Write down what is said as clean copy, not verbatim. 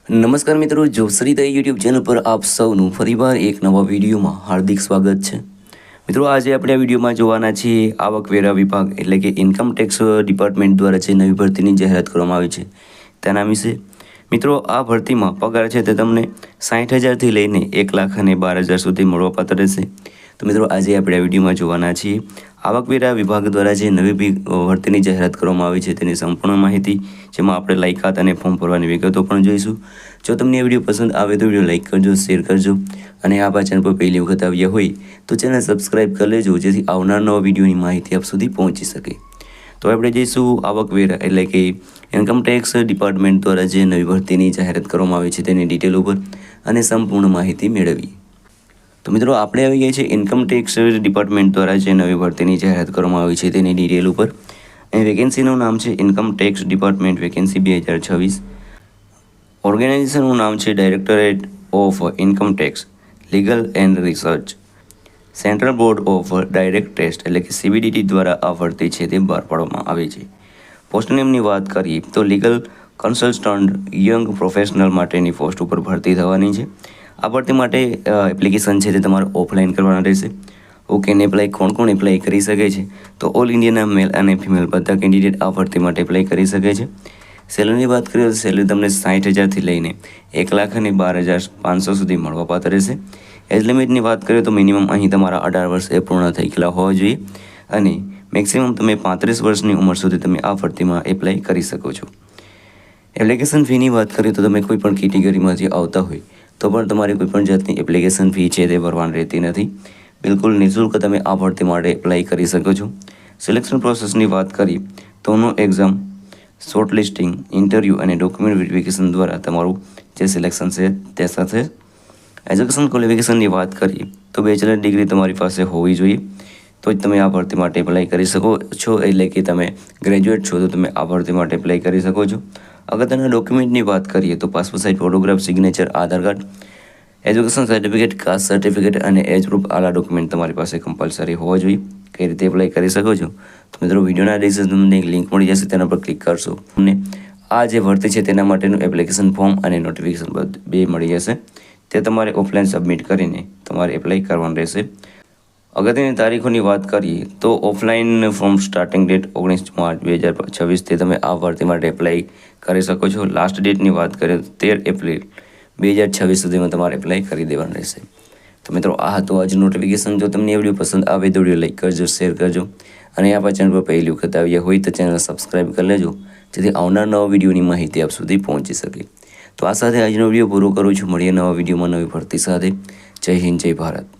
નમસ્કાર મિત્રો, જોશરીતા YouTube channel પર આપ સૌનું ફરીવાર એક નવા વિડીયોમાં હાર્દિક સ્વાગત છે। મિત્રો, આજે આપણે આ વિડીયોમાં જોવાના છીએ આવકવેરા વિભાગ એટલે કે ઇન્કમ ટેક્સ ડિપાર્ટમેન્ટ દ્વારા જે નવી ભરતીની જાહેરાત કરવામાં આવી છે તેના વિશે। મિત્રો, આ ભરતીમાં પગાર છે તે તમને 60,000થી લઈને 1,12,000 સુધી મળવાપાત્ર રહેશે। તો મિત્રો, આજે આપણે આ વિડીયોમાં જોવાના છીએ આવકવેરા વિભાગ દ્વારા જે નવી ભરતીની જાહેરાત કરવામાં આવી છે તેની સંપૂર્ણ માહિતી, જેમાં આપણે લાયકાત અને ફોર્મ ભરવાની વિગતો પણ જોઈશું। જો તમને આ વિડીયો પસંદ આવે તો વિડીયો લાઇક કરજો, શેર કરજો અને આ ચેનલ પર પહેલી વખત આવ્યા હોય તો ચેનલ સબસ્ક્રાઈબ કરી લેજો, જેથી આવનાર નવા વિડીયોની માહિતી આપ સુધી પહોંચી શકે। તો આપણે જઈશું આવકવેરા એટલે કે ઇન્કમ ટેક્સ ડિપાર્ટમેન્ટ દ્વારા જે નવી ભરતીની જાહેરાત કરવામાં આવી છે તેની ડિટેલ ઉપર અને સંપૂર્ણ માહિતી મેળવીએ। તો મિત્રો, આપણે આવી ગયા છે ઇન્કમ ટેક્સ ડિપાર્ટમેન્ટ દ્વારા જે નવી ભરતીની જાહેરાત કરવામાં આવી છે તેની ડિટેલ ઉપર। અહીં વેકેન્સીનું નામ છે ઇન્કમ ટેક્સ ડિપાર્ટમેન્ટ વેકેન્સી 2026। ઓર્ગેનાઇઝેશનનું નામ છે directorate of income tax legal and research. Central board of direct tax એટલે કે CBDT દ્વારા આ ભરતી છે તે બહાર પાડવામાં આવી છે। પોસ્ટ નેમની વાત કરીએ તો લીગલ કન્સલ્ટન્ટ યંગ પ્રોફેશનલ માટેની પોસ્ટ ઉપર ભરતી થવાની છે। આ ભરતી માટે એપ્લિકેશન છે તે તમારે ઓફલાઈન કરવાના રહેશે। ઓકે, ને એપ્લાય કોણ એપ્લાય કરી શકે છે? તો ઓલ ઇન્ડિયાના મેલ અને ફિમેલ બધા કેન્ડિડેટ આ ભરતી માટે એપ્લાય કરી શકે છે। સેલરીની વાત કરીએ તો સેલરી તમને 60,000થી લઈને 1,12,500 સુધી મળવાપાત્ર રહેશે। એજ લિમિટની વાત કરીએ તો મિનિમમ અહીં તમારા 18 વર્ષ એ પૂર્ણ થઈ ગયેલા હોવા જોઈએ અને મેક્સિમમ તમે 35 વર્ષની ઉંમર સુધી તમે આ ભરતીમાં એપ્લાય કરી શકો છો। એપ્લિકેશન ફીની વાત કરીએ તો તમે કોઈ પણ કેટેગરીમાંથી આવતા હોય તો પણ તમારે કોઈ પણ જાતની એપ્લિકેશન ફી છે તે ભરવાની રહેતી નથી। બિલકુલ નિઃશુલ્ક તમે આ ભરતી માટે એપ્લાય કરી શકો છો। સિલેક્શન પ્રોસેસની વાત કરીએ તો નો એક્ઝામ, શોર્ટ લિસ્ટિંગ, ઇન્ટરવ્યૂ અને ડોક્યુમેન્ટ વેરિફિકેશન દ્વારા તમારું જે સિલેક્શન છે તે સાથે। એજ્યુકેશન ક્વોલિફિકેશનની વાત કરીએ તો બેચલર ડિગ્રી તમારી પાસે હોવી જોઈએ તો જ તમે આ ભરતી માટે એપ્લાય કરી શકો છો। એટલે કે તમે ગ્રેજ્યુએટ છો તો તમે આ ભરતી માટે એપ્લાય કરી શકો છો। અગત્યના ડોક્યુમેન્ટની વાત કરીએ તો passport size photograph, signature, Aadhaar card, education certificate, caste certificate અને એજ પ્રૂફ આલા ડોક્યુમેન્ટ તમારી પાસે કમ્પલસરી હોવા જોઈએ। કઈ રીતે એપ્લાય કરી શકો છો? તો મિત્રો, વિડીયોના ડિસ્ક્રિપ્શનમાં તમને એક લિંક મળી જશે, તેના પર ક્લિક કરશો તમને આ જે ભરતી છે તેના માટેનું એપ્લિકેશન ફોર્મ અને નોટિફિકેશન બે મળી જશે। તે તમારે ઓફલાઈન સબમિટ કરીને તમારે એપ્લાય કરવાનું રહેશે। અગત્યની તારીખોની વાત કરીએ તો offline form starting date 19 March 2026 તમે આ ભરતી માટે એપ્લાય કરી શકો છો। લાસ્ટ ડેટની વાત કરીએ તો 13 એપ્રિલ 2026 સુધીમાં તમારે એપ્લાય કરી દેવાનું રહેશે। તો મિત્રો, આ હતું આજનું નોટિફિકેશન। જો તમને આ વિડીયો પસંદ આવે તો વિડીયો લાઇક કરજો, શેર કરજો અને આ ચેનલ પર પહેલી વખત આવ્યા હોય તો ચેનલ સબસ્ક્રાઈબ કરી લેજો, જેથી આવનાર નવા વિડીયોની માહિતી આપ સુધી પહોંચી શકે। તો આ સાથે આજનો વિડીયો પૂરો કરું છું। મળીએ નવા વિડીયોમાં નવી ભરતી સાથે। જય હિન્દ, જય ભારત।